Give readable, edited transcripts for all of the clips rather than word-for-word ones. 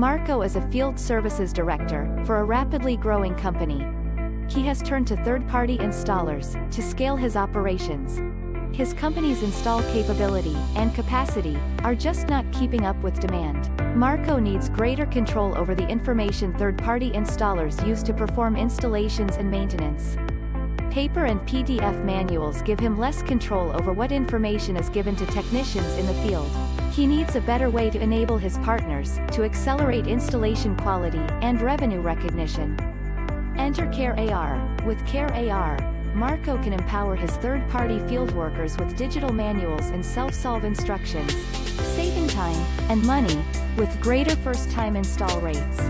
Marco is a field services director for a rapidly growing company. He has turned to third-party installers to scale his operations. His company's install capability and capacity are just not keeping up with demand. Marco needs greater control over the information third-party installers use to perform installations and maintenance. Paper and PDF manuals give him less control over what information is given to technicians in the field. He needs a better way to enable his partners to accelerate installation quality and revenue recognition. Enter CareAR. With CareAR, Marco can empower his third-party field workers with digital manuals and self-solve instructions, saving time and money with greater first-time install rates.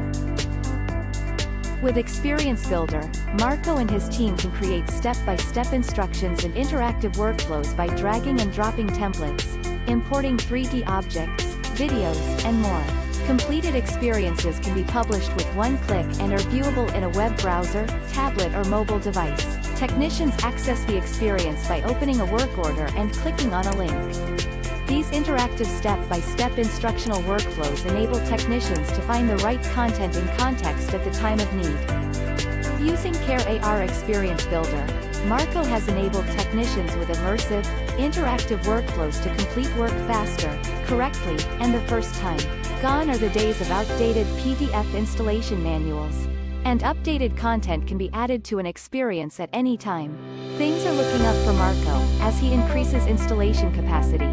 With Experience Builder, Marco and his team can create step-by-step instructions and interactive workflows by dragging and dropping templates, importing 3D objects, videos, and more. Completed experiences can be published with one click and are viewable in a web browser, tablet or mobile device. Technicians access the experience by opening a work order and clicking on a link. These interactive step-by-step instructional workflows enable technicians to find the right content in context at the time of need. Using CareAR Experience Builder, Marco has enabled technicians with immersive, interactive workflows to complete work faster, correctly, and the first time. Gone are the days of outdated PDF installation manuals. And updated content can be added to an experience at any time. Things are looking up for Marco as he increases installation capacity.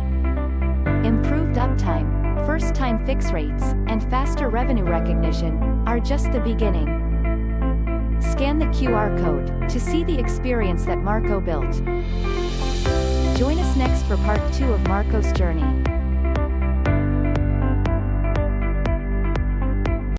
Improved uptime, first-time fix rates, and faster revenue recognition are just the beginning. Scan the QR code to see the experience that Marco built. Join us next for part 2 of Marco's journey.